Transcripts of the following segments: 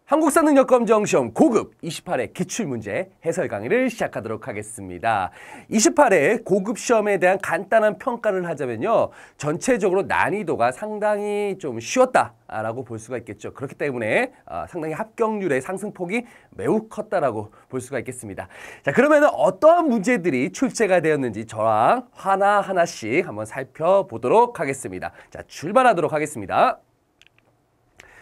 한국사능력검정시험 고급 28회 기출문제 해설 강의를 시작하도록 하겠습니다. 28회 고급 시험에 대한 간단한 평가를 하자면요. 전체적으로 난이도가 상당히 좀 쉬웠다라고 볼 수가 있겠죠. 그렇기 때문에 상당히 합격률의 상승폭이 매우 컸다라고 볼 수가 있겠습니다. 자, 그러면 어떠한 문제들이 출제가 되었는지 저랑 하나하나씩 한번 살펴보도록 하겠습니다. 자, 출발하도록 하겠습니다.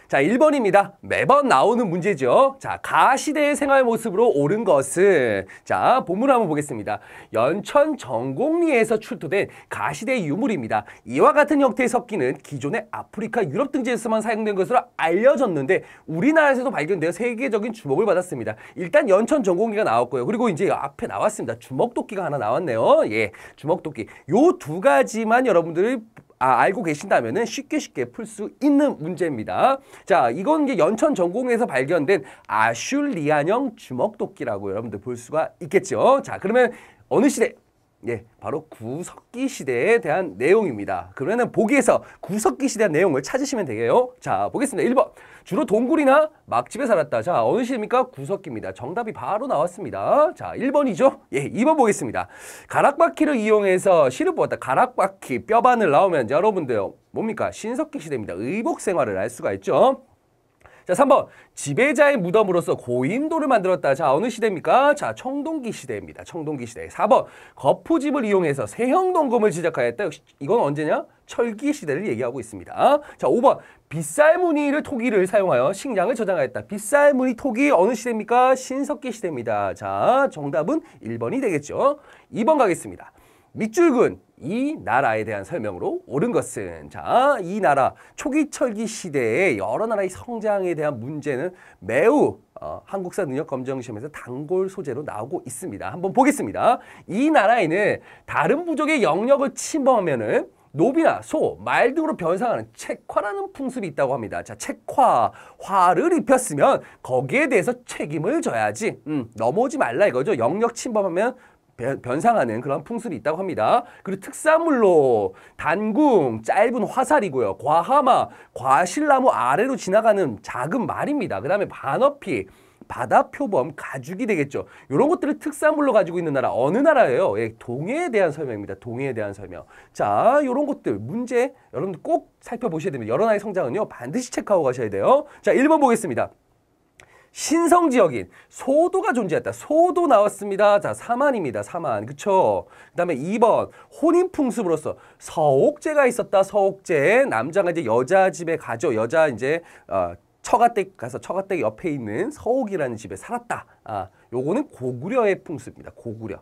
자, 1번입니다. 매번 나오는 문제죠. 자, 가시대의 생활 모습으로 옳은 것은, 자, 본문을 한번 보겠습니다. 연천 전곡리에서 출토된 가시대 유물입니다. 이와 같은 형태의 석기는 기존의 아프리카, 유럽 등지에서만 사용된 것으로 알려졌는데 우리나라에서도 발견되어 세계적인 주목을 받았습니다. 일단 연천 전곡리가 나왔고요. 그리고 이제 앞에 나왔습니다. 주먹도끼가 하나 나왔네요. 예, 주먹도끼. 요 두 가지만 여러분들이 알고 계신다면 쉽게 풀 수 있는 문제입니다. 자, 이건 이제 연천 전곡리에서 발견된 아슐리안형 주먹도끼라고 여러분들 볼 수가 있겠죠. 자, 그러면 어느 시대? 예, 바로 구석기 시대에 대한 내용입니다. 그러면 보기에서 구석기 시대의 내용을 찾으시면 되게요. 자, 보겠습니다. 1번. 주로 동굴이나 막집에 살았다. 자, 어느 시대입니까? 구석기입니다. 정답이 바로 나왔습니다. 자, 1번이죠? 예, 2번 보겠습니다. 가락바퀴를 이용해서 실을 보았다. 가락바퀴, 뼈바늘 나오면 여러분들 뭡니까? 신석기 시대입니다. 의복 생활을 알 수가 있죠. 자, 3번. 지배자의 무덤으로서 고인돌을 만들었다. 자, 어느 시대입니까? 자, 청동기 시대입니다. 청동기 시대. 4번. 거푸집을 이용해서 세형동검을 제작하였다. 이건 언제냐? 철기 시대를 얘기하고 있습니다. 자, 5번. 빗살무늬를 토기를 사용하여 식량을 저장하였다. 빗살무늬 토기 어느 시대입니까? 신석기 시대입니다. 자, 정답은 1번이 되겠죠. 2번 가겠습니다. 밑줄근 이 나라에 대한 설명으로 옳은 것은, 자, 이 나라 초기 철기 시대의 여러 나라의 성장에 대한 문제는 매우 한국사 능력 검정 시험에서 단골 소재로 나오고 있습니다. 한번 보겠습니다. 이 나라에는 다른 부족의 영역을 침범하면은 노비나 소, 말 등으로 변상하는 책화라는 풍습이 있다고 합니다. 자, 책화, 화를 입혔으면 거기에 대해서 책임을 져야지. 넘어오지 말라 이거죠. 영역 침범하면 변상하는 그런 풍습이 있다고 합니다. 그리고 특산물로 단궁, 짧은 화살이고요. 과하마, 과실나무 아래로 지나가는 작은 말입니다. 그 다음에 반어피, 바다표범, 가죽이 되겠죠. 이런 것들을 특산물로 가지고 있는 나라 어느 나라예요? 예, 동해에 대한 설명입니다. 동해에 대한 설명. 자, 이런 것들 문제 여러분들 꼭 살펴보셔야 됩니다. 여러 나라의 성장은요 반드시 체크하고 가셔야 돼요. 자, 1번 보겠습니다. 신성지역인 소도가 존재했다. 소도 나왔습니다. 자, 사만입니다. 사만. 그쵸? 그 다음에 2번. 혼인풍습으로서 서옥제가 있었다. 서옥제. 남자가 이제 여자 집에 가죠. 여자 이제, 처가댁 가서 처가댁 옆에 있는 서옥이라는 집에 살았다. 요거는 고구려의 풍습입니다. 고구려.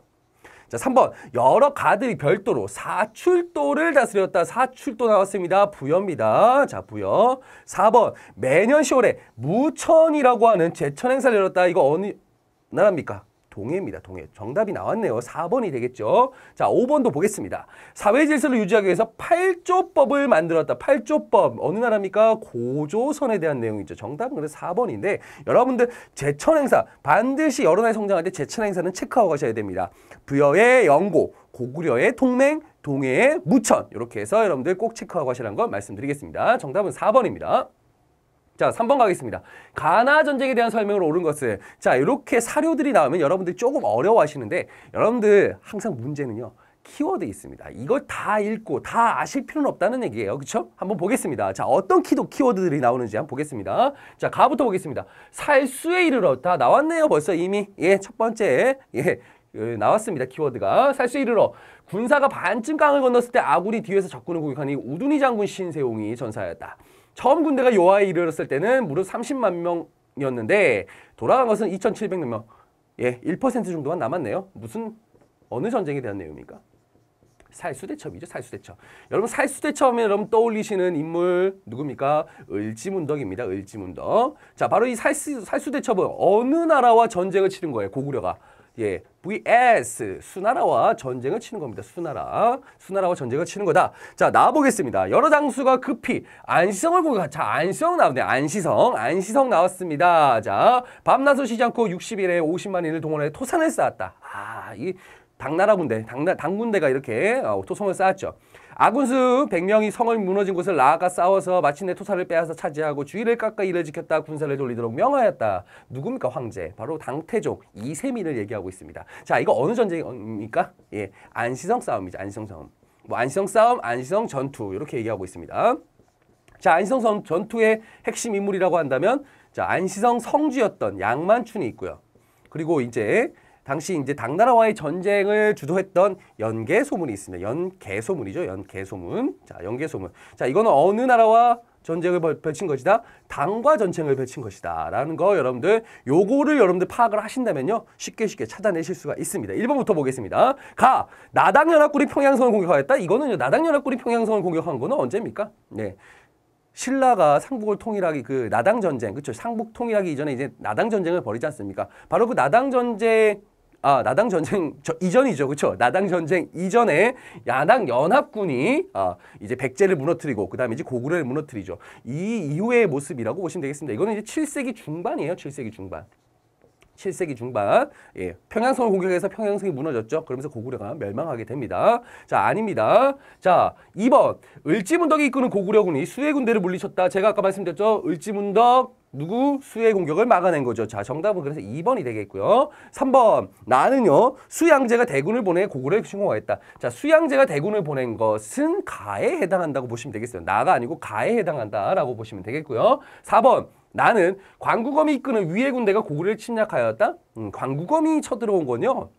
자, 3번. 여러 가들이 별도로 사출도를 다스렸다. 사출도 나왔습니다. 부여입니다. 자, 부여. 4번. 매년 10월에 무천이라고 하는 제천 행사를 열었다. 이거 어느 나라입니까? 동해입니다. 동해. 정답이 나왔네요. 4번이 되겠죠. 자, 5번도 보겠습니다. 사회 질서를 유지하기 위해서 8조법을 만들었다. 8조법. 어느 나라입니까? 고조선에 대한 내용이죠. 정답은 그래서 4번인데 여러분들 제천 행사 반드시 여러 나라에 성장할 때 제천 행사는 체크하고 가셔야 됩니다. 부여의 영고, 고구려의 통맹, 동해의 무천. 이렇게 해서 여러분들 꼭 체크하고 가시라는 걸 말씀드리겠습니다. 정답은 4번입니다. 자, 3번 가겠습니다. 가나 전쟁에 대한 설명을 옳은 것은, 자, 이렇게 사료들이 나오면 여러분들 조금 어려워하시는데 여러분들 항상 문제는요. 키워드 있습니다. 이걸 다 읽고 다 아실 필요는 없다는 얘기예요. 그렇죠? 한번 보겠습니다. 자, 어떤 키워드들이 나오는지 한번 보겠습니다. 자, 가부터 보겠습니다. 살수에 이르러. 다 나왔네요. 벌써 이미. 예, 첫 번째. 예. 나왔습니다. 키워드가. 살수에 이르러. 군사가 반쯤 강을 건넜을 때 아군이 뒤에서 적군을 공격하니 우둔희 장군 신세용이 전사하였다. 처음 군대가 요하에 이르렀을 때는 무려 30만 명이었는데 돌아간 것은 2,700여 명. 예, 1% 정도만 남았네요. 무슨 어느 전쟁에 대한 내용입니까? 살수대첩이죠. 살수대첩. 여러분 살수대첩 하면 여러분 떠올리시는 인물 누굽니까? 을지문덕입니다. 을지문덕. 자, 바로 이 살수대첩은 어느 나라와 전쟁을 치른 거예요? 고구려가. 예, vs 수나라와 전쟁을 치는 겁니다. 수나라와 전쟁을 치는 거다. 자, 나와보겠습니다. 여러 장수가 급히 안시성을 공격한. 자, 안시성 나오네. 안시성 나왔습니다. 자, 밤낮을 쉬지 않고 60일에 50만인을 동원해 토산을 쌓았다. 이 당나라 군대, 당군대가 이렇게 토성을 쌓았죠. 아군수 100명이 성을 무너진 곳을 나아가 싸워서 마침내 토사를 빼앗아 차지하고 주의를 깎아 이를 지켰다. 군사를 돌리도록 명하였다. 누굽니까? 황제. 바로 당태종 이세민을 얘기하고 있습니다. 자, 이거 어느 전쟁입니까? 예, 안시성 싸움이죠. 안시성 싸움. 뭐 안시성 싸움, 안시성 전투 이렇게 얘기하고 있습니다. 자, 안시성 전투의 핵심 인물이라고 한다면 자, 안시성 성주였던 양만춘이 있고요. 그리고 이제 당시 이제 당나라와의 전쟁을 주도했던 연개소문이 있습니다. 연개소문이죠. 연개소문. 자, 연개소문. 자, 이거는 어느 나라와 전쟁을 펼친 것이다? 당과 전쟁을 펼친 것이다. 라는 거 여러분들 요거를 여러분들 파악을 하신다면요. 쉽게 찾아내실 수가 있습니다. 1번부터 보겠습니다. 가! 나당연합군이 평양성을 공격하였다. 이거는요. 나당연합군이 평양성을 공격한 거는 언제입니까? 네. 신라가 상북을 통일하기 그 나당 전쟁, 그렇죠? 상북 통일하기 이전에 이제 나당 전쟁을 벌이지 않습니까? 바로 그 나당 전쟁 이전이죠, 그렇죠? 나당 전쟁 이전에 야당 연합군이 이제 백제를 무너뜨리고 그다음에 이제 고구려를 무너뜨리죠. 이 이후의 모습이라고 보시면 되겠습니다. 이거는 이제 7세기 중반이에요, 7세기 중반. 7세기 중반, 예, 평양성을 공격해서 평양성이 무너졌죠. 그러면서 고구려가 멸망하게 됩니다. 자, 아닙니다. 자, 2번 을지문덕이 이끄는 고구려군이 수의 군대를 물리쳤다. 제가 아까 말씀드렸죠. 을지문덕 누구? 수의 공격을 막아낸 거죠. 자, 정답은 그래서 2번이 되겠고요. 3번 나는요. 수양제가 대군을 보내 고구려에 침공하였다. 자, 수양제가 대군을 보낸 것은 가에 해당한다고 보시면 되겠어요. 나가 아니고 가에 해당한다라고 보시면 되겠고요. 4번 나는 광구검이 이끄는 위의 군대가 고구려를 침략하였다. 광구검이 쳐들어온 건요.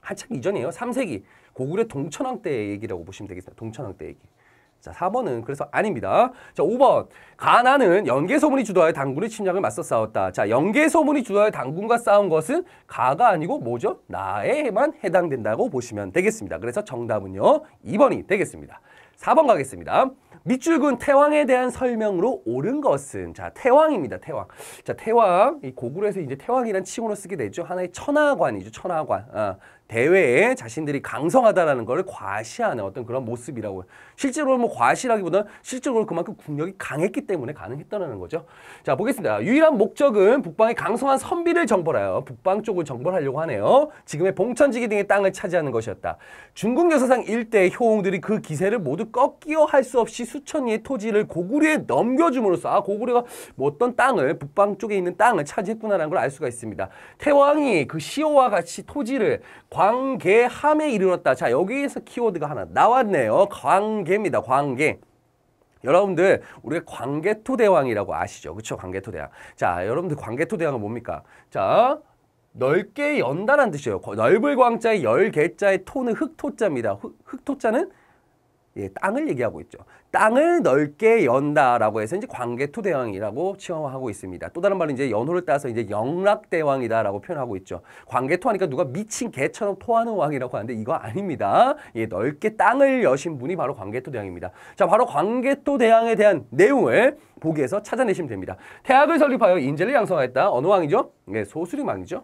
한참 이전이에요. 3세기 고구려 동천왕 때 얘기라고 보시면 되겠습니다. 동천왕 때 얘기. 자, 4번은 그래서 아닙니다. 자, 5번 가나는 연개소문이 주도하여 당군의 침략을 맞서 싸웠다. 자, 연개소문이 주도하여 당군과 싸운 것은 가가 아니고 뭐죠? 나에만 해당된다고 보시면 되겠습니다. 그래서 정답은요. 2번이 되겠습니다. 4번 가겠습니다. 밑줄근 태왕에 대한 설명으로 옳은 것은 자, 태왕입니다. 태왕. 자, 태왕. 이 고구려에서 이제 태왕이란 칭호로 쓰게 되죠. 하나의 천하관이죠. 천하관. 대외에 자신들이 강성하다라는 걸 과시하는 어떤 그런 모습이라고요. 실제로 뭐 과시라기보다는 실제로 그만큼 국력이 강했기 때문에 가능했다는 거죠. 자, 보겠습니다. 유일한 목적은 북방의 강성한 선비를 정벌하여 북방 쪽을 정벌하려고 하네요. 지금의 봉천지기 등의 땅을 차지하는 것이었다. 중국 역사상 일대 효웅들이 그 기세를 모두 꺾기어 할 수 없이 수천리의 토지를 고구려에 넘겨줌으로써 고구려가 뭐 어떤 땅을 북방 쪽에 있는 땅을 차지했구나라는 걸 알 수가 있습니다. 태왕이 그 시오와 같이 토지를 광개함에 이르렀다. 자, 여기에서 키워드가 하나 나왔네요. 광개입니다. 광개. 여러분들 우리가 광개토대왕이라고 아시죠? 그렇죠? 광개토대왕. 자, 여러분들 광개토대왕은 뭡니까? 자, 넓게 연다라는 뜻이에요. 넓을 광자에 열개자의 토는 흑토자입니다. 흑토자는 예, 땅을 얘기하고 있죠. 땅을 넓게 연다라고 해서 이제 광개토대왕이라고 칭하고 있습니다. 또 다른 말은 이제 연호를 따서 이제 영락대왕이다라고 표현하고 있죠. 광개토 하니까 누가 미친 개처럼 토하는 왕이라고 하는데 이거 아닙니다. 예, 넓게 땅을 여신 분이 바로 광개토대왕입니다. 자, 바로 광개토대왕에 대한 내용을 보기에서 찾아내시면 됩니다. 태학을 설립하여 인재를 양성하였다. 어느 왕이죠? 네, 소수림왕이죠.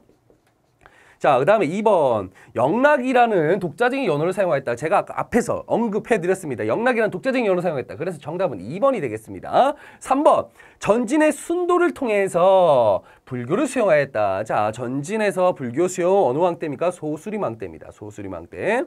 자, 그 다음에 2번 영락이라는 독자적인 연호를 사용하였다. 제가 아까 앞에서 언급해드렸습니다. 영락이라는 독자적인 연호를 사용했다. 그래서 정답은 2번이 되겠습니다. 3번 전진의 순도를 통해서 불교를 수용하였다. 자, 전진에서 불교 수용 어느 왕 때입니까? 소수림왕 때입니다. 소수림왕 때.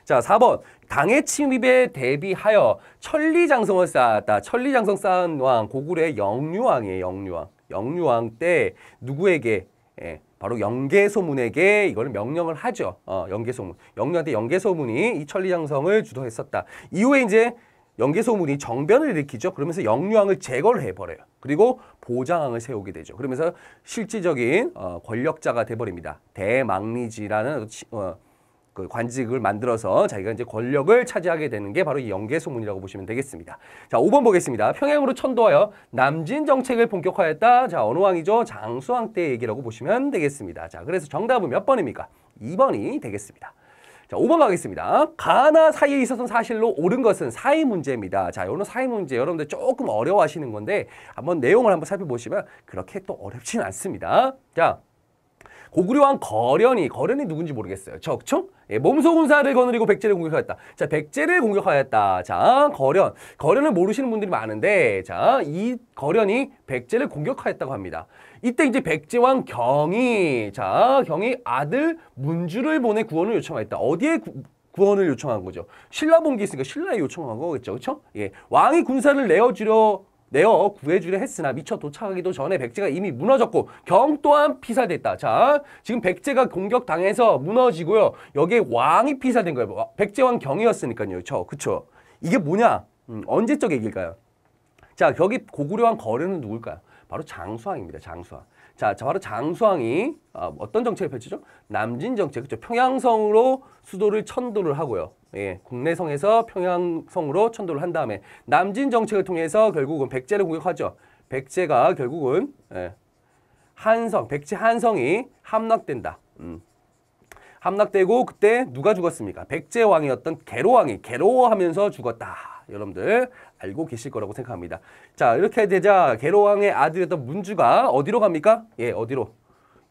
자, 4번 당의 침입에 대비하여 천리장성을 쌓았다. 천리장성 쌓은 왕 고구려의 영유왕이에요. 영유왕. 영유왕 때 누구에게? 예, 바로 연개소문에게 이걸 명령을 하죠. 연개소문. 영유한테 연개소문이 이 천리장성을 주도했었다. 이후에 이제 연개소문이 정변을 일으키죠. 그러면서 영유왕을 제거를 해버려요. 그리고 보장왕을 세우게 되죠. 그러면서 실질적인 권력자가 돼버립니다. 대망리지라는 그 관직을 만들어서 자기가 이제 권력을 차지하게 되는 게 바로 이 연개소문이라고 보시면 되겠습니다. 자, 5번 보겠습니다. 평양으로 천도하여 남진 정책을 본격화했다. 자, 어느 왕이죠? 장수왕 때 얘기라고 보시면 되겠습니다. 자, 그래서 정답은 몇 번입니까? 2번이 되겠습니다. 자, 5번 가겠습니다. 가나 사이에 있어서는 사실로 옳은 것은 사이 문제입니다. 자, 이런 사이 문제 여러분들 조금 어려워하시는 건데 한번 내용을 한번 살펴보시면 그렇게 또 어렵지는 않습니다. 자, 고구려왕 거련이 누군지 모르겠어요. 적총? 예, 몸소군사를 거느리고 백제를 공격하였다. 자, 백제를 공격하였다. 자, 거련을 모르시는 분들이 많은데, 자, 이 거련이 백제를 공격하였다고 합니다. 이때 이제 백제왕 경이 아들 문주를 보내 구원을 요청하였다. 어디에 구원을 요청한 거죠. 신라 봉기 있으니까 신라에 요청한 거겠죠. 그렇죠? 예. 왕이 군사를 내어 구해주려 했으나 미처 도착하기도 전에 백제가 이미 무너졌고 경 또한 피살됐다. 자, 지금 백제가 공격당해서 무너지고요. 여기에 왕이 피살된 거예요. 백제왕 경이었으니까요. 그쵸? 이게 뭐냐? 언제적 얘기일까요? 자, 여기 고구려왕 거래는 누굴까요? 바로 장수왕입니다. 장수왕. 자, 바로 장수왕이 어떤 정책을 펼치죠? 남진 정책, 그렇죠? 평양성으로 수도를 천도를 하고요. 예, 국내성에서 평양성으로 천도를 한 다음에 남진 정책을 통해서 결국은 백제를 공격하죠. 백제가 결국은 백제 한성이 함락된다. 함락되고 그때 누가 죽었습니까? 백제 왕이었던 계로왕이 괴로워하면서 죽었다. 여러분들 알고 계실 거라고 생각합니다. 자, 이렇게 되자 계로왕의 아들이었던 문주가 어디로 갑니까? 예, 어디로?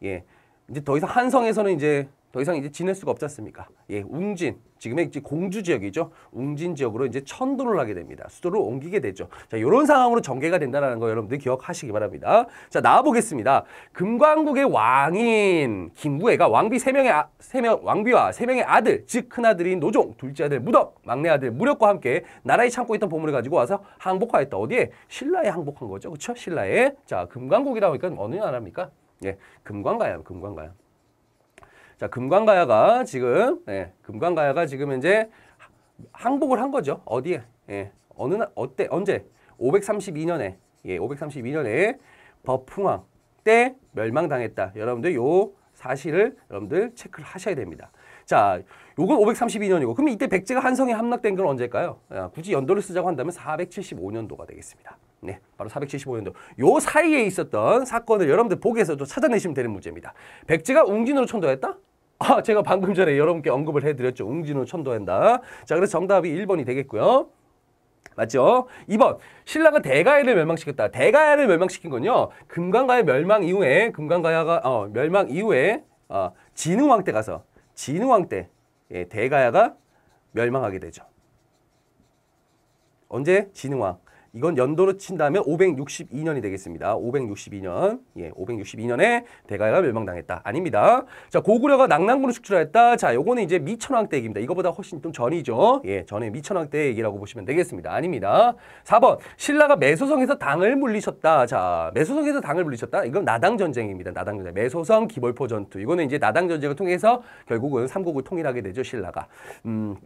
예, 이제 더 이상 한성에서는 이제 더 이상 이제 지낼 수가 없지 않습니까? 예, 웅진, 지금의 이제 공주 지역이죠. 웅진 지역으로 이제 천도를 하게 됩니다. 수도를 옮기게 되죠. 자, 이런 상황으로 전개가 된다는 거 여러분들 기억하시기 바랍니다. 자, 나와보겠습니다. 금광국의 왕인 김부애가 왕비와 세 명의 아들, 즉 큰아들인 노종, 둘째 아들 무덕, 막내 아들 무력과 함께 나라에 참고 있던 보물을 가지고 와서 항복하였다. 어디에? 신라에 항복한 거죠. 그렇죠? 신라에. 자, 금광국이라고 하니까 어느 나라입니까? 예, 금광가야, 금광가야. 자, 금광가야가 지금 이제 항복을 한 거죠. 어디에? 예, 언제? 532년에, 예, 532년에 버풍왕 때 멸망당했다. 여러분들 요 사실을 여러분들 체크를 하셔야 됩니다. 자, 요건 532년이고, 그럼 이때 백제가 한성에 함락된 건 언제일까요? 굳이 연도를 쓰자고 한다면 475년도가 되겠습니다. 네, 바로 475년도. 요 사이에 있었던 사건을 여러분들 보기에서도 찾아내시면 되는 문제입니다. 백제가 웅진으로 천도했다? 제가 방금 전에 여러분께 언급을 해드렸죠. 웅진으로 천도한다. 자, 그래서 정답이 1번이 되겠고요. 맞죠? 2번, 신라가 대가야를 멸망시켰다. 대가야를 멸망시킨 건요, 금강가야 멸망 이후에, 진흥왕 때 가서, 진흥왕 때, 예, 대가야가 멸망하게 되죠. 언제? 진흥왕. 이건 연도로 친다면 562년이 되겠습니다. 562년. 예, 562년에 대가야가 멸망당했다. 아닙니다. 자, 고구려가 낙랑군을 축출했다. 자, 요거는 이제 미천왕 때 얘기입니다. 이거보다 훨씬 좀 전이죠. 예, 전에 미천왕 때 얘기라고 보시면 되겠습니다. 아닙니다. 4번. 신라가 매소성에서 당을 물리쳤다. 자, 매소성에서 당을 물리쳤다. 이건 나당전쟁입니다. 나당전쟁. 매소성 기벌포 전투. 이거는 이제 나당전쟁을 통해서 결국은 삼국을 통일하게 되죠. 신라가.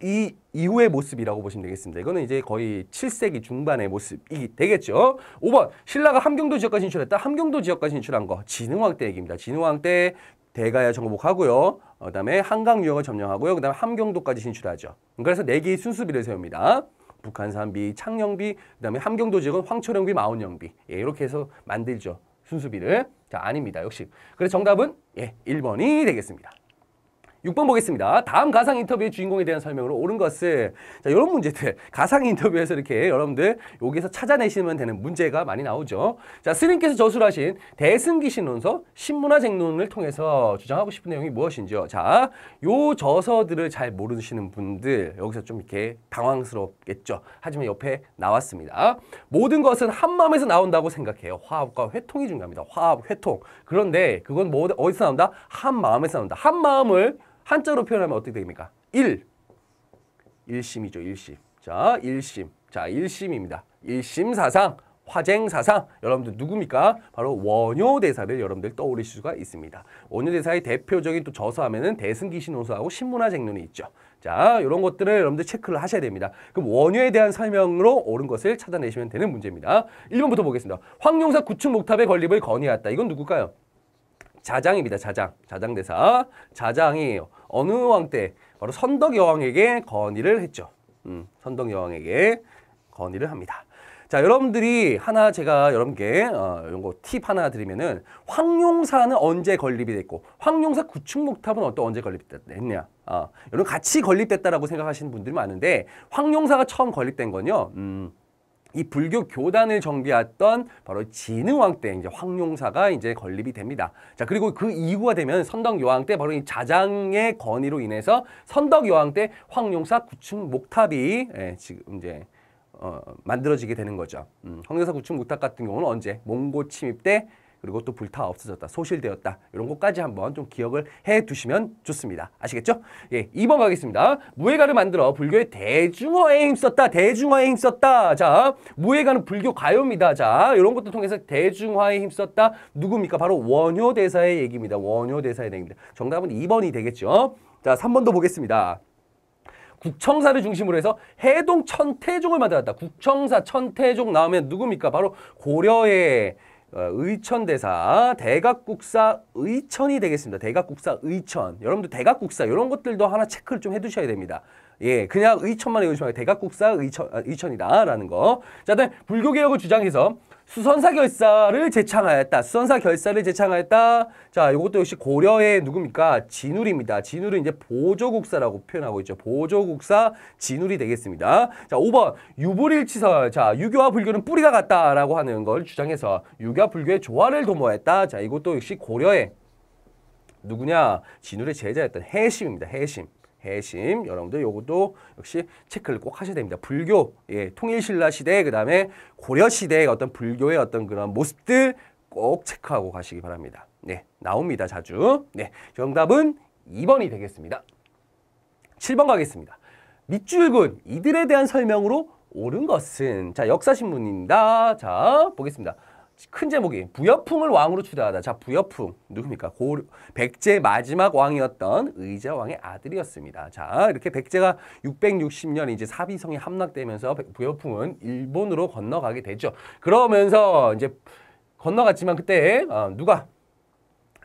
이 이후의 모습이라고 보시면 되겠습니다. 이거는 이제 거의 7세기 중반의 모습이 되겠죠. 5번, 신라가 함경도 지역까지 진출했다. 함경도 지역까지 진출한 거 진흥왕 때 얘기입니다. 진흥왕 때 대가야 정복하고요. 그다음에 한강 유역을 점령하고요. 그다음에 함경도까지 진출하죠. 그래서 4개의 순수비를 세웁니다. 북한산비, 창녕비, 그다음에 함경도 지역은 황초령비, 마온영비. 예, 이렇게 해서 만들죠. 순수비를. 자, 아닙니다. 역시. 그래서 정답은 예, 1번이 되겠습니다. 6번 보겠습니다. 다음 가상 인터뷰의 주인공에 대한 설명으로 옳은 것을, 자, 이런 문제들 가상 인터뷰에서 이렇게 여러분들 여기서 찾아내시면 되는 문제가 많이 나오죠. 자, 스님께서 저술하신 대승기신론서 신문화쟁론을 통해서 주장하고 싶은 내용이 무엇인지요. 자, 요 저서들을 잘 모르시는 분들 여기서 좀 이렇게 당황스럽겠죠. 하지만 옆에 나왔습니다. 모든 것은 한 마음에서 나온다고 생각해요. 화합과 회통이 중요합니다. 화합, 회통. 그런데 그건 뭐 어디서 나온다? 한 마음에서 나온다. 한 마음을 한자로 표현하면 어떻게 됩니까? 일심이죠. 일심. 자, 일심. 자, 일심입니다. 일심사상, 화쟁사상. 여러분들 누굽니까? 바로 원효대사를 여러분들 떠올리실 수가 있습니다. 원효대사의 대표적인 또 저서하면은 대승기신론서하고 신문화쟁론이 있죠. 자, 이런 것들을 여러분들 체크를 하셔야 됩니다. 그럼 원효에 대한 설명으로 옳은 것을 찾아내시면 되는 문제입니다. 1번부터 보겠습니다. 황룡사 구축목탑의 건립을 건의했다. 이건 누굴까요? 자장입니다. 자장. 자장대사. 자장이 어느 왕 때? 바로 선덕여왕에게 건의를 했죠. 선덕여왕에게 건의를 합니다. 자, 여러분들이 하나 제가 여러분께 이런 거 팁 하나 드리면은 황룡사는 언제 건립이 됐고 황룡사 구축목탑은 언제 건립됐냐? 여러분 같이 건립됐다라고 생각하시는 분들이 많은데 황룡사가 처음 건립된 건요. 이 불교 교단을 정비했던 바로 진흥왕 때 이제 황룡사가 이제 건립이 됩니다. 자, 그리고 그 이후가 되면 선덕여왕 때 바로 이 자장의 건의로 인해서 선덕여왕 때 황룡사 구축목탑이 지금 이제 만들어지게 되는 거죠. 황룡사 구축목탑 같은 경우는 언제? 몽고 침입 때 그리고 또 불타 없어졌다, 소실되었다. 이런 것까지 한번 좀 기억을 해 두시면 좋습니다. 아시겠죠? 예, 2번 가겠습니다. 무예가를 만들어 불교의 대중화에 힘썼다. 대중화에 힘썼다. 자, 무예가는 불교 가요입니다. 자, 이런 것도 통해서 대중화에 힘썼다. 누굽니까? 바로 원효대사의 얘기입니다. 원효대사의 얘기입니다. 정답은 2번이 되겠죠? 자, 3번도 보겠습니다. 국청사를 중심으로 해서 해동 천태종을 만들었다. 국청사 천태종 나오면 누굽니까? 바로 고려의 의천대사 대각국사 의천이 되겠습니다. 대각국사 의천. 여러분들 대각국사 이런 것들도 하나 체크를 좀 해두셔야 됩니다. 예, 그냥 의천만 외우시면 대각국사 의천이다라는 거. 자, 다음 불교개혁을 주장해서 수선사 결사를 제창하였다. 수선사 결사를 제창하였다. 자, 이것도 역시 고려의 누굽니까? 진울입니다. 진울은 이제 보조국사라고 표현하고 있죠. 보조국사 진울이 되겠습니다. 자, 5번 유불일치설. 자, 유교와 불교는 뿌리가 같다라고 하는 걸 주장해서 유교와 불교의 조화를 도모했다. 자, 이것도 역시 고려의 누구냐? 진울의 제자였던 해심입니다. 해심. 해심. 여러분들 요것도 역시 체크를 꼭 하셔야 됩니다. 불교, 예, 통일신라 시대, 그 다음에 고려 시대의 어떤 불교의 어떤 그런 모습들 꼭 체크하고 가시기 바랍니다. 네, 나옵니다. 자주. 네, 정답은 2번이 되겠습니다. 7번 가겠습니다. 밑줄근, 이들에 대한 설명으로 옳은 것은, 자, 역사신문입니다. 자, 보겠습니다. 큰 제목이 부여풍을 왕으로 추대하다. 자, 부여풍 누굽니까? 백제 마지막 왕이었던 의자왕의 아들이었습니다. 자, 이렇게 백제가 660년 이제 사비성이 함락되면서 부여풍은 일본으로 건너가게 되죠. 그러면서 이제 건너갔지만 그때 누가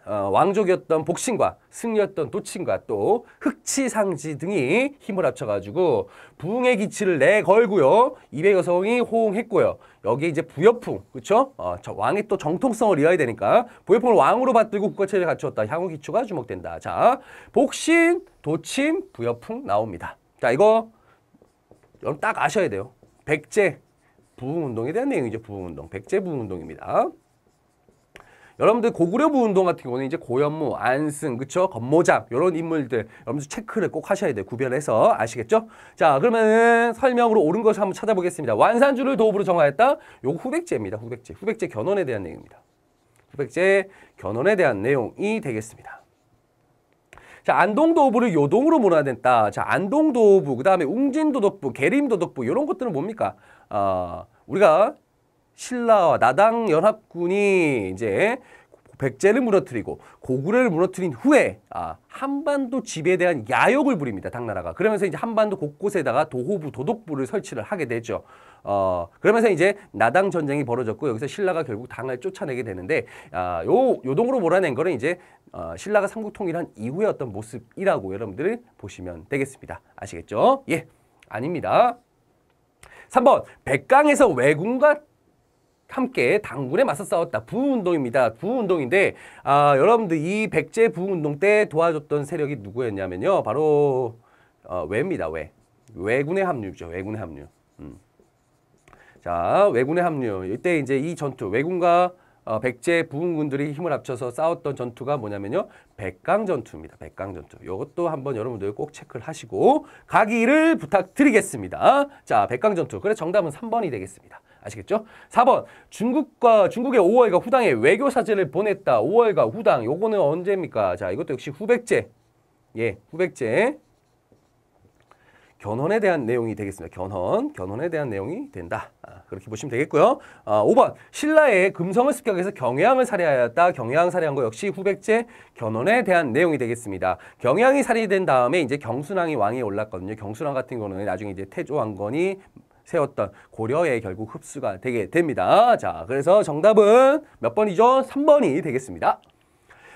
왕족이었던 복신과 승려였던 도친과 또 흑치상지 등이 힘을 합쳐가지고 부흥의 기치를 내걸고요. 200여 성이 호응했고요. 여기에 이제 부여풍, 그렇죠? 왕의 또 정통성을 이어야 되니까 부여풍을 왕으로 받들고 국가체를 갖추었다. 향후 기초가 주목된다. 자, 복신, 도친, 부여풍 나옵니다. 자, 이거 여러분 딱 아셔야 돼요. 백제 부흥운동에 대한 내용이죠. 부흥운동, 백제 부흥운동입니다. 여러분들 고구려 부운동 같은 경우는 이제 고현무, 안승, 그쵸? 건모장 이런 인물들 여러분들 체크를 꼭 하셔야 돼요. 구별해서 아시겠죠? 자, 그러면은 설명으로 옳은 것을 한번 찾아보겠습니다. 완산주를 도읍으로 정하였다. 요거 후백제입니다. 후백제. 후백제 견훤에 대한 내용입니다. 후백제 견훤에 대한 내용이 되겠습니다. 자, 안동도읍을 요동으로 몰아냈다. 자, 안동도읍, 그 다음에 웅진도덕부, 계림도덕부 이런 것들은 뭡니까? 우리가 신라와 나당 연합군이 이제 백제를 무너뜨리고 고구려를 무너뜨린 후에 한반도 지배에 대한 야욕을 부립니다. 당나라가. 그러면서 이제 한반도 곳곳에다가 도호부, 도독부를 설치를 하게 되죠. 그러면서 이제 나당 전쟁이 벌어졌고 여기서 신라가 결국 당을 쫓아내게 되는데 요동으로 몰아낸 거는 이제 신라가 삼국 통일한 이후의 어떤 모습이라고 여러분들 보시면 되겠습니다. 아시겠죠? 예, 아닙니다. 3번 백강에서 왜군과 함께 당군에 맞서 싸웠다. 부운동입니다. 부운동인데 여러분들 이 백제 부운동 때 도와줬던 세력이 누구였냐면요. 바로 왜입니다. 왜. 왜군의 합류죠. 왜군의 합류. 자, 왜군의 합류. 이때 이제 이 전투, 왜군과 백제 부흥군들이 힘을 합쳐서 싸웠던 전투가 뭐냐면요. 백강 전투입니다. 백강 전투. 이것도 한번 여러분들 꼭 체크를 하시고 가기를 부탁드리겠습니다. 자, 백강 전투. 그래 정답은 3번이 되겠습니다. 아시겠죠? 4번 중국의 5월과 후당에 외교 사제를 보냈다. 5월과 후당 요거는 언제입니까? 자, 이것도 역시 후백제. 예, 후백제. 견훤에 대한 내용이 되겠습니다. 견훤에 대한 내용이 된다. 그렇게 보시면 되겠고요. 5번 신라의 금성을 습격해서 경양을 살해하였다. 경양 살해한 거 역시 후백제 견훤에 대한 내용이 되겠습니다. 경양이 살해된 다음에 이제 경순왕이 왕위에 올랐거든요. 경순왕 같은 거는 나중에 이제 태조왕건이 세웠던 고려에 결국 흡수가 되게 됩니다. 자, 그래서 정답은 몇 번이죠? 3번이 되겠습니다.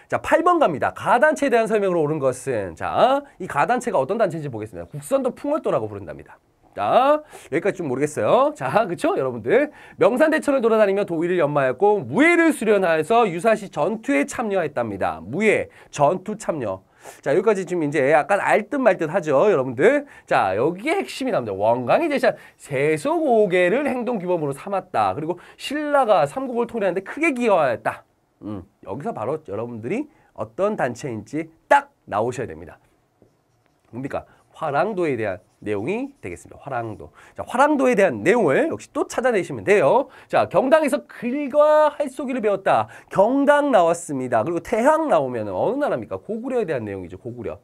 자, 8번 갑니다. 가단체에 대한 설명으로 옳은 것은, 자, 이 가단체가 어떤 단체인지 보겠습니다. 국선도 풍월도라고 부른답니다. 자, 여기까지 좀 모르겠어요. 자, 그쵸? 여러분들. 명산대천을 돌아다니며 도의를 연마하였고, 무예를 수련하여서 유사시 전투에 참여했답니다. 무예, 전투 참여. 자, 여기까지 좀 이제 약간 알듯 말듯 하죠, 여러분들. 자, 여기에 핵심이 나옵니다. 원광이 제시한 세속오계를 행동규범으로 삼았다. 그리고 신라가 삼국을 토리하는데 크게 기여하였다. 여기서 바로 여러분들이 어떤 단체인지 딱 나오셔야 됩니다. 뭡니까? 화랑도에 대한 내용이 되겠습니다. 화랑도. 자, 화랑도에 대한 내용을 역시 또 찾아내시면 돼요. 자, 경당에서 글과 할쏘기를 배웠다. 경당 나왔습니다. 그리고 태항 나오면 어느 나라입니까? 고구려에 대한 내용이죠. 고구려.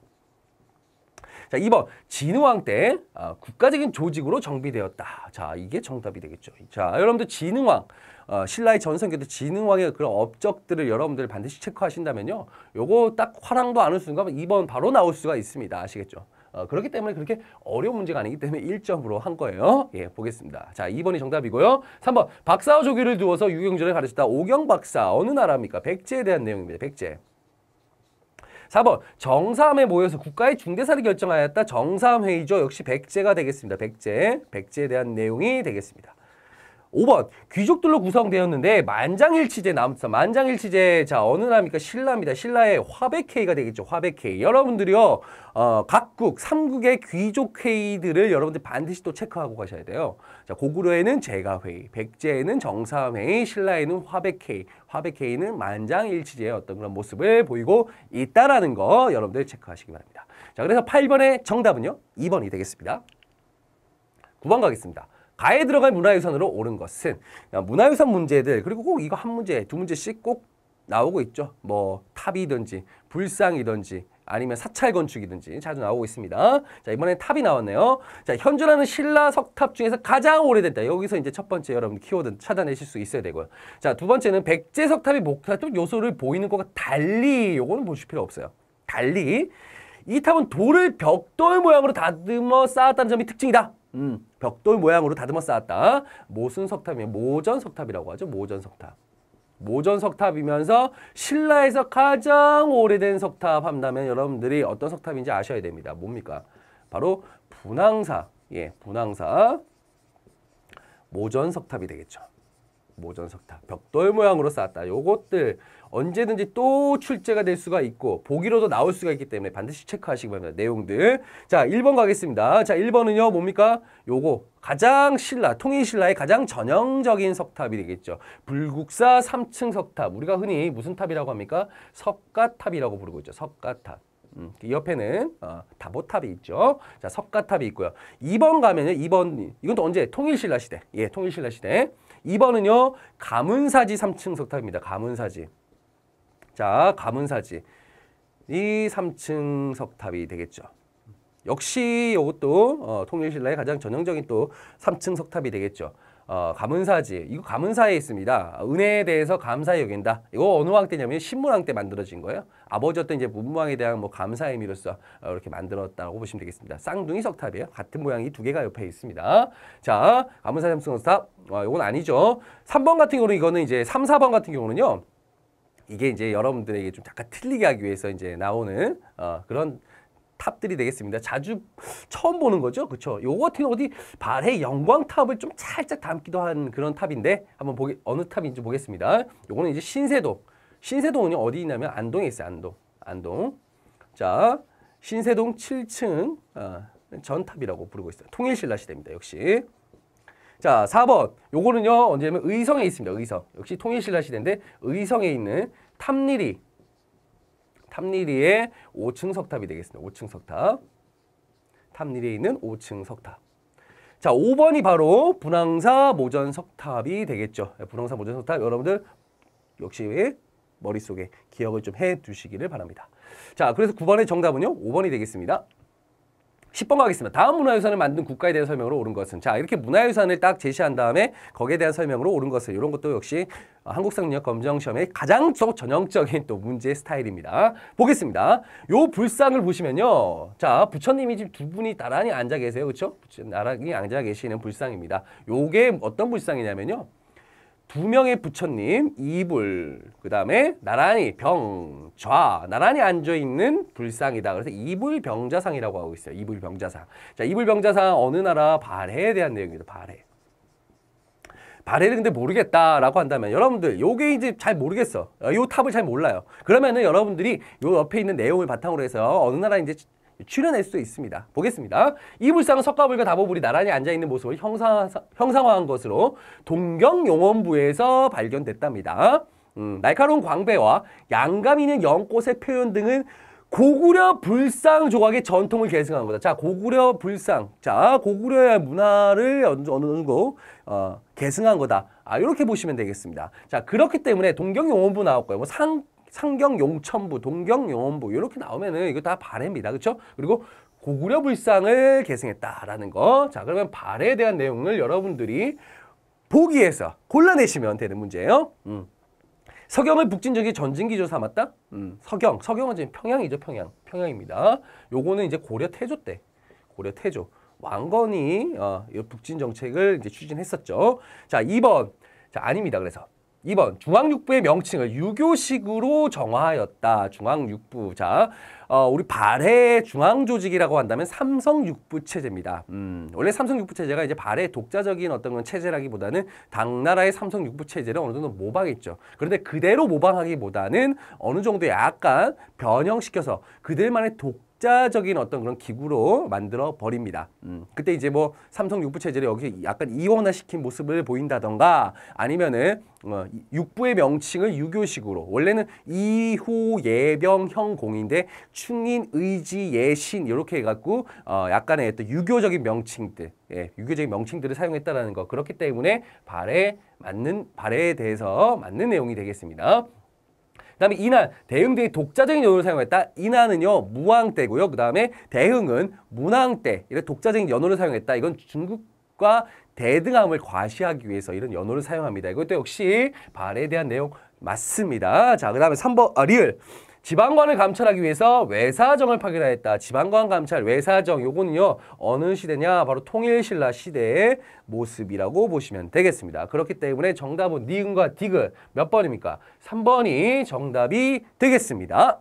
자, 2번 진흥왕 때 국가적인 조직으로 정비되었다. 자, 이게 정답이 되겠죠. 자, 여러분들 진흥왕 신라의 전성기 때 진흥왕의 그런 업적들을 여러분들 반드시 체크하신다면요. 요거 딱 화랑도 아는 순간 2번 바로 나올 수가 있습니다. 아시겠죠? 그렇기 때문에 그렇게 어려운 문제가 아니기 때문에 1점으로 한 거예요. 예, 보겠습니다. 자, 2번이 정답이고요. 3번 박사와 조교를 두어서 유경전을 가르쳤다. 오경 박사 어느 나라입니까? 백제에 대한 내용입니다. 백제. 4번 정사함에 모여서 국가의 중대사를 결정하였다. 정사함회의죠. 역시 백제가 되겠습니다. 백제. 백제에 대한 내용이 되겠습니다. 5번 귀족들로 구성되었는데 만장일치제 나옵니다. 만장일치제 자 어느 나라입니까? 신라입니다. 신라의 화백회의가 되겠죠. 화백회의. 여러분들이요 각국 3국의 귀족회의들을 여러분들 반드시 또 체크하고 가셔야 돼요. 자 고구려에는 제가회의, 백제에는 정사회의, 신라에는 화백회의. 화백회의는 만장일치제의 어떤 그런 모습을 보이고 있다라는 거 여러분들 체크하시기 바랍니다. 자 그래서 8번의 정답은요 2번이 되겠습니다. 9번 가겠습니다. 가에 들어갈 문화유산으로 옳은 것은 문화유산 문제들 그리고 꼭 이거 한 문제, 두 문제씩 꼭 나오고 있죠. 뭐 탑이든지 불상이든지 아니면 사찰 건축이든지 자주 나오고 있습니다. 자 이번엔 탑이 나왔네요. 자 현존하는 신라 석탑 중에서 가장 오래됐다. 여기서 이제 첫 번째 여러분 키워드 찾아내실 수 있어야 되고요. 자 두 번째는 백제 석탑이 목탑 요소를 보이는 것과 달리 요거는 보실 필요 없어요. 달리 이 탑은 돌을 벽돌 모양으로 다듬어 쌓았다는 점이 특징이다. 벽돌 모양으로 다듬어 쌓았다. 무슨 석탑이에요? 모전석탑이라고 하죠. 모전석탑. 모전석탑이면서 신라에서 가장 오래된 석탑 한다면 여러분들이 어떤 석탑인지 아셔야 됩니다. 뭡니까? 바로 분황사. 예, 분황사. 모전석탑이 되겠죠. 모전석탑. 벽돌 모양으로 쌓았다. 요것들 언제든지 또 출제가 될 수가 있고 보기로도 나올 수가 있기 때문에 반드시 체크하시기 바랍니다. 내용들. 자, 1번 가겠습니다. 자, 1번은요. 뭡니까? 요거 가장 통일신라의 가장 전형적인 석탑이 되겠죠. 불국사 3층 석탑. 우리가 흔히 무슨 탑이라고 합니까? 석가탑이라고 부르고 있죠. 석가탑. 이 옆에는 다보탑이 있죠. 자, 석가탑이 있고요. 2번 가면요. 2번 이건 또 언제? 통일신라 시대. 예, 통일신라 시대. 2번은요. 가문사지 3층 석탑입니다. 가문사지. 자, 가문사지. 이 3층 석탑이 되겠죠. 역시 이것도 통일신라의 가장 전형적인 또 3층 석탑이 되겠죠. 가문사지. 이거 가문사에 있습니다. 은혜에 대해서 감사히 여긴다. 이거 어느 왕 때냐면 신문왕 때 만들어진 거예요. 아버지였던 이제 문무왕에 대한 뭐 감사의 의미로서 이렇게 만들었다고 보시면 되겠습니다. 쌍둥이 석탑이에요. 같은 모양이 두 개가 옆에 있습니다. 자, 가문사지 3층 석탑. 이건 아니죠. 3번 같은 경우는 이거는 이제 3, 4번 같은 경우는요. 이게 이제 여러분들에게 좀 약간 틀리게 하기 위해서 이제 나오는 그런 탑들이 되겠습니다. 자주 처음 보는 거죠. 그렇죠? 요거 같은 경우 어디 발해 영광탑을 좀 살짝 담기도 한 그런 탑인데 한번 어느 탑인지 보겠습니다. 요거는 이제 신세동. 신세동은요. 어디 있냐면 안동에 있어요. 안동. 자, 신세동 7층 전탑이라고 부르고 있어요. 통일신라 시대입니다. 역시. 자, 4번. 요거는요. 언제냐면 의성에 있습니다. 의성. 역시 통일신라 시대인데 의성에 있는 탑리리의 5층 석탑이 되겠습니다. 5층 석탑. 탑리리에 있는 5층 석탑. 자, 5번이 바로 분황사 모전 석탑이 되겠죠. 분황사 모전 석탑 여러분들 역시 머릿속에 기억을 좀 해 두시기를 바랍니다. 자, 그래서 9번의 정답은요. 5번이 되겠습니다. 10번 가겠습니다. 다음 문화유산을 만든 국가에 대한 설명으로 옳은 것은 자 이렇게 문화유산을 딱 제시한 다음에 거기에 대한 설명으로 옳은 것은 이런 것도 역시 한국사능력 검정시험의 가장 전형적인 또 문제 스타일입니다. 보겠습니다. 요 불상을 보시면요. 자 부처님이 지금 두 분이 나란히 앉아 계세요. 그렇죠? 나란히 앉아 계시는 불상입니다. 요게 어떤 불상이냐면요. 두 명의 부처님, 이불, 그 다음에 나란히 나란히 앉아있는 불상이다. 그래서 이불병자상이라고 하고 있어요. 이불병자상. 자, 이불병자상 어느 나라 발해에 대한 내용입니다. 발해를 근데 모르겠다라고 한다면 여러분들 요게 이제 잘 모르겠어. 요 탑을 잘 몰라요. 그러면은 여러분들이 요 옆에 있는 내용을 바탕으로 해서 어느 나라 이제 추려낼 수도 있습니다. 보겠습니다. 이 불상은 석가불과 다보불이 나란히 앉아있는 모습을 형상화한 것으로 동경용원부에서 발견됐답니다. 날카로운 광배와 양감 있는 연꽃의 표현 등은 고구려 불상 조각의 전통을 계승한 거다. 자, 고구려 불상. 자, 고구려의 문화를 어느 정도 계승한 거다. 이렇게 보시면 되겠습니다. 자, 그렇기 때문에 동경용원부 나올 거예요. 뭐 상경용천부, 동경용원부 이렇게 나오면은 이거 다 발해입니다. 그렇죠? 그리고 고구려 불상을 계승했다라는 거. 자, 그러면 발해에 대한 내용을 여러분들이 보기에서 골라내시면 되는 문제예요. 서경을 북진적의 전진기조 삼았다? 서경은 지금 평양이죠, 평양입니다. 요거는 이제 고려 태조 때, 고려 태조. 왕건이 이 북진 정책을 이제 추진했었죠. 자, 2번. 자, 아닙니다. 그래서 2번. 중앙육부의 명칭을 유교식으로 정화하였다. 중앙육부. 자, 우리 발해 중앙조직이라고 한다면 삼성육부 체제입니다. 원래 삼성육부 체제가 이제 발해 독자적인 어떤 그런 체제라기보다는 당나라의 삼성육부 체제를 어느 정도 모방했죠. 그런데 그대로 모방하기보다는 어느 정도 약간 변형시켜서 그들만의 독자적인 어떤 그런 기구로 만들어 버립니다. 그때 이제 뭐 삼성 육부 체제를 여기 약간 이원화시킨 모습을 보인다던가 아니면은 육부의 명칭을 유교식으로 원래는 이후 예병 형공인데 충인 의지 예신 이렇게 해갖고 약간의 또 유교적인 명칭들 유교적인 명칭들을 사용했다라는 거 그렇기 때문에 발해에 대해서 맞는 내용이 되겠습니다. 그 다음에 인한, 대흥 등의 독자적인 연호를 사용했다. 인한은요, 무왕 때고요. 그 다음에 대흥은 문왕 때, 이런 독자적인 연호를 사용했다. 이건 중국과 대등함을 과시하기 위해서 이런 연호를 사용합니다. 이것도 역시 발해에 대한 내용 맞습니다. 자, 그 다음에 3번, 리을. 지방관을 감찰하기 위해서 외사정을 파견하였다. 지방관 감찰, 외사정, 요거는요, 어느 시대냐? 바로 통일신라 시대의 모습이라고 보시면 되겠습니다. 그렇기 때문에 정답은 니은과 디귿 몇 번입니까? 3번이 정답이 되겠습니다.